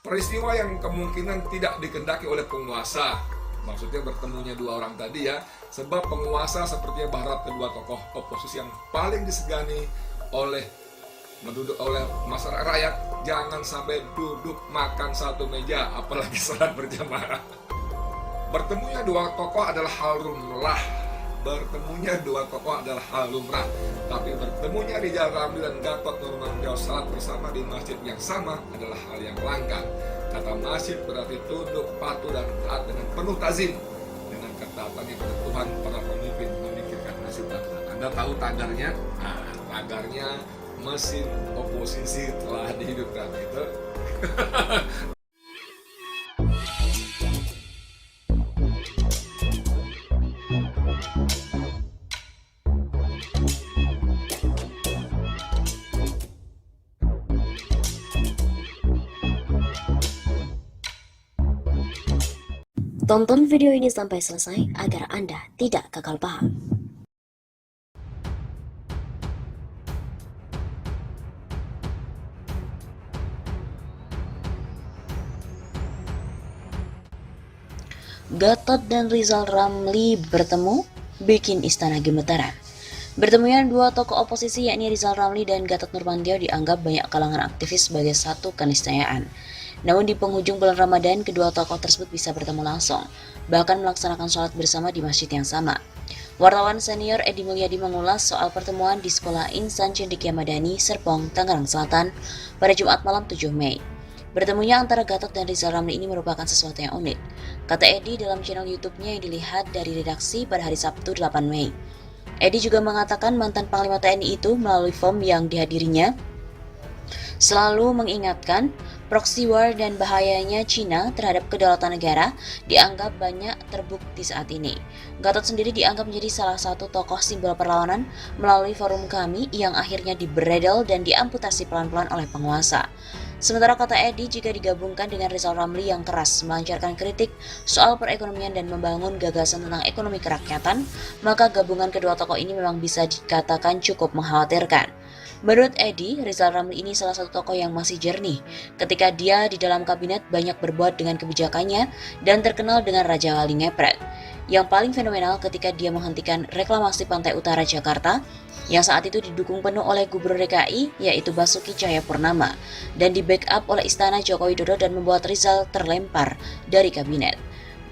Peristiwa yang kemungkinan tidak dikehendaki oleh penguasa, maksudnya bertemunya dua orang tadi ya, sebab penguasa sepertinya berharap kedua tokoh oposisi yang paling disegani oleh masyarakat rakyat jangan sampai duduk makan satu meja, apalagi salat berjamaah. Bertemunya dua tokoh adalah hal lumrah. Tapi bertemunya Rizal Ramli dan Gatot Nurmantio salat bersama di masjid yang sama adalah hal yang langka. Kata masjid berarti tunduk, patuh, dan taat dengan penuh tazim. Dengan ketaatannya kepada Tuhan, para pemimpin memikirkan nasib bangsa. Anda tahu tagarnya? Nah, tagarnya mesin oposisi telah dihidupkan itu. Tonton video ini sampai selesai agar Anda tidak gagal paham. Gatot dan Rizal Ramli bertemu, bikin istana gemetaran. Bertemunya dua tokoh oposisi yakni Rizal Ramli dan Gatot Nurmantio dianggap banyak kalangan aktivis sebagai satu keniscayaan. Namun di penghujung bulan Ramadan, kedua tokoh tersebut bisa bertemu langsung, bahkan melaksanakan sholat bersama di masjid yang sama. Wartawan senior Edi Mulyadi mengulas soal pertemuan di Sekolah Insan Cendekia Madani, Serpong, Tangerang Selatan pada Jumat malam 7 Mei. Bertemunya antara Gatot dan Rizal Ramli ini merupakan sesuatu yang unik, kata Edi dalam channel YouTube-nya yang dilihat dari redaksi pada hari Sabtu 8 Mei. Edi juga mengatakan mantan Panglima TNI itu melalui form yang dihadirinya selalu mengingatkan proxy war dan bahayanya Cina terhadap kedaulatan negara dianggap banyak terbukti saat ini. Gatot sendiri dianggap menjadi salah satu tokoh simbol perlawanan melalui forum kami yang akhirnya diberedel dan diamputasi pelan-pelan oleh penguasa. Sementara kata Edi, jika digabungkan dengan Rizal Ramli yang keras melancarkan kritik soal perekonomian dan membangun gagasan tentang ekonomi kerakyatan, maka gabungan kedua tokoh ini memang bisa dikatakan cukup mengkhawatirkan. Menurut Edi, Rizal Ramli ini salah satu tokoh yang masih jernih ketika dia di dalam kabinet banyak berbuat dengan kebijakannya dan terkenal dengan Raja Wali ngepret. Yang paling fenomenal ketika dia menghentikan reklamasi pantai utara Jakarta yang saat itu didukung penuh oleh Gubernur DKI yaitu Basuki Cahayapurnama dan di backup oleh Istana Joko Widodo dan membuat Rizal terlempar dari kabinet.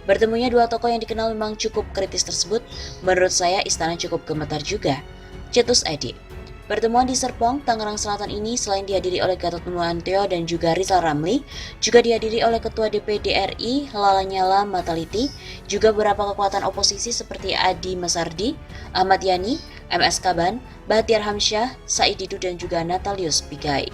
Bertemunya dua tokoh yang dikenal memang cukup kritis tersebut, menurut saya istana cukup gemetar juga, cetus Edi. Pertemuan di Serpong, Tangerang Selatan ini selain dihadiri oleh Gatot Nurmantio dan juga Rizal Ramli, juga dihadiri oleh Ketua DPD RI Lanyala Mataliti, juga beberapa kekuatan oposisi seperti Adi Masardi, Ahmad Yani, MS Kaban, Bahtiar Hamsyah, Said Didu dan juga Natalius Pigai.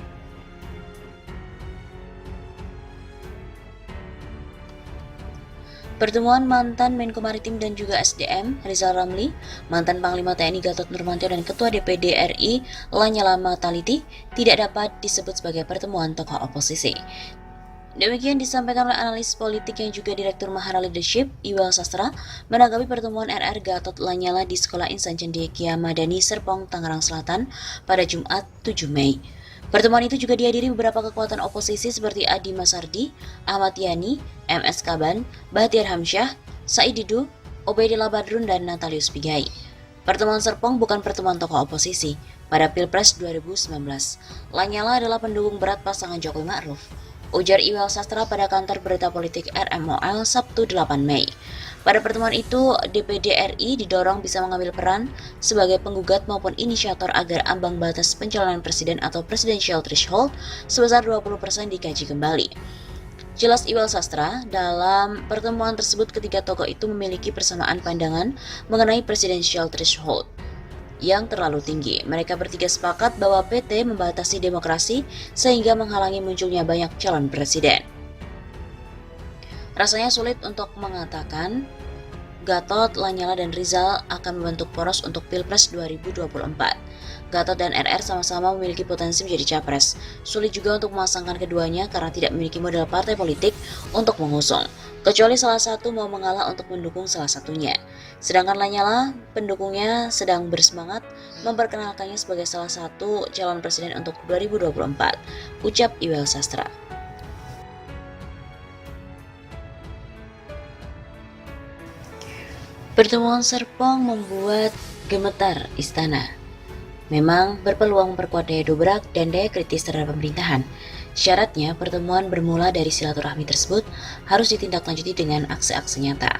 Pertemuan mantan Menko Maritim dan juga SDM Rizal Ramli, mantan Panglima TNI Gatot Nurmantio dan Ketua DPD RI Lanyala Mataliti tidak dapat disebut sebagai pertemuan tokoh oposisi. Demikian disampaikan oleh analis politik yang juga Direktur Mahara Leadership, Iwal Sastra, menanggapi pertemuan RR Gatot Lanyala di Sekolah Insan Cendekia Madani, Serpong, Tangerang Selatan pada Jumat 7 Mei. Pertemuan itu juga dihadiri beberapa kekuatan oposisi seperti Adi Masardi, Ahmad Yani, MS Kaban, Bahtiar Hamsyah, Said Didu, Obaidillah Badrun, dan Natalius Pigai. Pertemuan Serpong bukan pertemuan tokoh oposisi. Pada Pilpres 2019, Lanyala adalah pendukung berat pasangan Jokowi Ma'ruf, ujar Iwal Sastra pada kantor berita politik RMOL Sabtu 8 Mei. Pada pertemuan itu, DPD RI didorong bisa mengambil peran sebagai penggugat maupun inisiator agar ambang batas pencalonan presiden atau presidential threshold sebesar 20% dikaji kembali. Jelas Iwal Sastra, dalam pertemuan tersebut ketiga tokoh itu memiliki persamaan pandangan mengenai presidential threshold yang terlalu tinggi. Mereka bertiga sepakat bahwa PT membatasi demokrasi sehingga menghalangi munculnya banyak calon presiden. Rasanya sulit untuk mengatakan Gatot, Lanyala, dan Rizal akan membentuk poros untuk Pilpres 2024. Gatot dan RR sama-sama memiliki potensi menjadi capres. Sulit juga untuk memasangkan keduanya karena tidak memiliki modal partai politik untuk mengusung, kecuali salah satu mau mengalah untuk mendukung salah satunya. Sedangkan Lanyala, pendukungnya sedang bersemangat memperkenalkannya sebagai salah satu calon presiden untuk 2024, ucap Iwal Sastra. Pertemuan Serpong membuat gemetar istana. Memang berpeluang memperkuat daya dobrak dan daya kritis terhadap pemerintahan. Syaratnya, pertemuan bermula dari silaturahmi tersebut harus ditindaklanjuti dengan aksi-aksi nyata.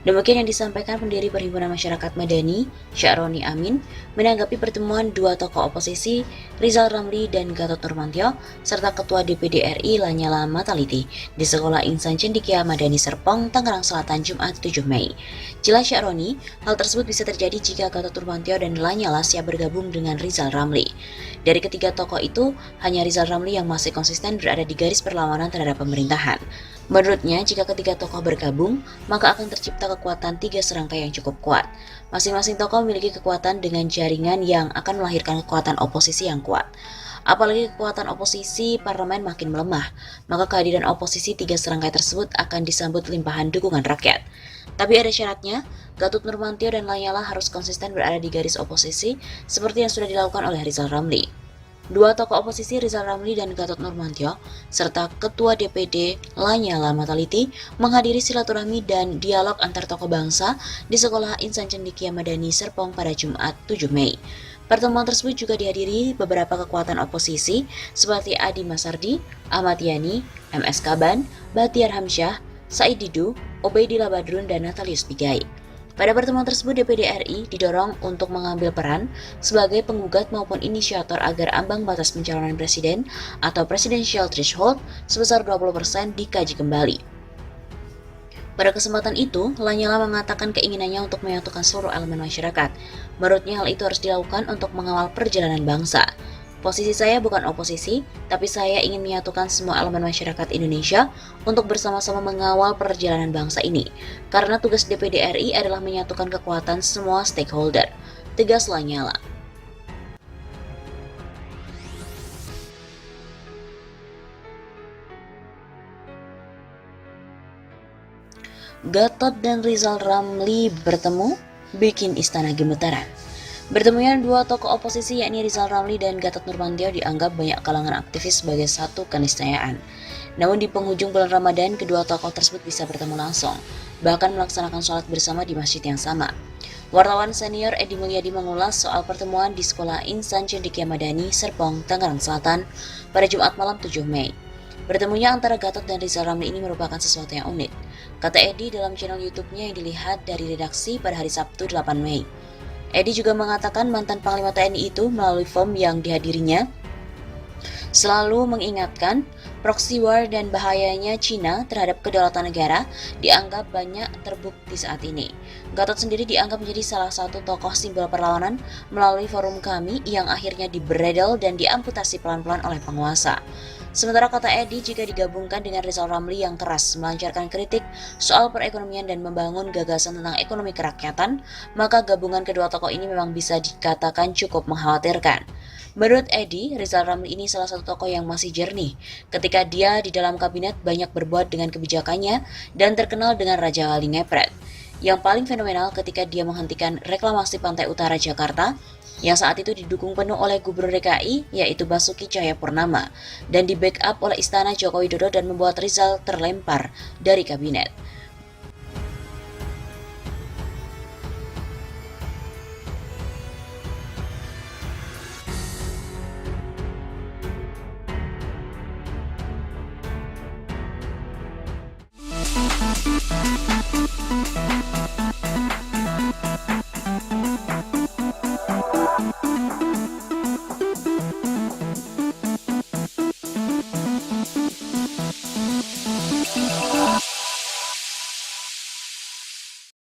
Demikian yang disampaikan pendiri Perhimpunan Masyarakat Madani, Syaroni Amin, menanggapi pertemuan dua tokoh oposisi, Rizal Ramli dan Gatot Nurmantio, serta Ketua DPD RI Lanyala Mataliti di Sekolah Insan Cendekia Madani Serpong, Tangerang Selatan, Jumat 7 Mei. Jelas Syaroni, hal tersebut bisa terjadi jika Gatot Nurmantio dan Lanyala siap bergabung dengan Rizal Ramli. Dari ketiga tokoh itu, hanya Rizal Ramli yang masih konsisten berada di garis perlawanan terhadap pemerintahan. Menurutnya, jika ketiga tokoh bergabung, maka akan tercipta kekuatan tiga serangkai yang cukup kuat. Masing-masing tokoh memiliki kekuatan dengan jaringan yang akan melahirkan kekuatan oposisi yang kuat. Apalagi kekuatan oposisi parlemen makin melemah, maka kehadiran oposisi tiga serangkai tersebut akan disambut limpahan dukungan rakyat. Tapi ada syaratnya, Gatot Nurmantio dan Lanyala harus konsisten berada di garis oposisi seperti yang sudah dilakukan oleh Rizal Ramli. Dua tokoh oposisi Rizal Ramli dan Gatot Nurmantio, serta Ketua DPD Lanyala Mataliti menghadiri silaturahmi dan dialog antar tokoh bangsa di Sekolah Insan Cendekia Madani Serpong pada Jumat 7 Mei. Pertemuan tersebut juga dihadiri beberapa kekuatan oposisi seperti Adi Masardi, Ahmad Yani, MS Kaban, Bahtiar Hamsyah, Said Didu, Obaidillah Badrun, dan Natalius Pigai. Pada pertemuan tersebut, DPD RI didorong untuk mengambil peran sebagai penggugat maupun inisiator agar ambang batas pencalonan presiden atau presidential threshold sebesar 20% dikaji kembali. Pada kesempatan itu, Lanyala mengatakan keinginannya untuk menyatukan seluruh elemen masyarakat. Menurutnya hal itu harus dilakukan untuk mengawal perjalanan bangsa. Posisi saya bukan oposisi, tapi saya ingin menyatukan semua elemen masyarakat Indonesia untuk bersama-sama mengawal perjalanan bangsa ini. Karena tugas DPD RI adalah menyatukan kekuatan semua stakeholder, tegas Lanyala. Gatot dan Rizal Ramli bertemu, bikin istana gemetaran. Bertemunya dua tokoh oposisi yakni Rizal Ramli dan Gatot Nurmantio dianggap banyak kalangan aktivis sebagai satu keniscayaan. Namun di penghujung bulan Ramadan, kedua tokoh tersebut bisa bertemu langsung, bahkan melaksanakan sholat bersama di masjid yang sama. Wartawan senior Edi Mulyadi mengulas soal pertemuan di Sekolah Insan Cendekia Madani, Serpong, Tangerang Selatan pada Jumat malam 7 Mei. Bertemunya antara Gatot dan Rizal Ramli ini merupakan sesuatu yang unik, kata Edi dalam channel YouTube-nya yang dilihat dari redaksi pada hari Sabtu 8 Mei. Edi juga mengatakan mantan Panglima TNI itu melalui form yang dihadirinya selalu mengingatkan proxy war dan bahayanya Cina terhadap kedaulatan negara dianggap banyak terbukti saat ini. Gatot sendiri dianggap menjadi salah satu tokoh simbol perlawanan melalui forum kami yang akhirnya dibredel dan diamputasi pelan-pelan oleh penguasa. Sementara kata Edi, jika digabungkan dengan Rizal Ramli yang keras melancarkan kritik soal perekonomian dan membangun gagasan tentang ekonomi kerakyatan, maka gabungan kedua tokoh ini memang bisa dikatakan cukup mengkhawatirkan. Menurut Edi, Rizal Ramli ini salah satu tokoh yang masih jernih ketika dia di dalam kabinet banyak berbuat dengan kebijakannya dan terkenal dengan Raja Wali Ngepret. Yang paling fenomenal ketika dia menghentikan reklamasi Pantai Utara Jakarta yang saat itu didukung penuh oleh Gubernur DKI yaitu Basuki Cahayapurnama dan di backup oleh Istana Joko Widodo dan membuat Rizal terlempar dari kabinet.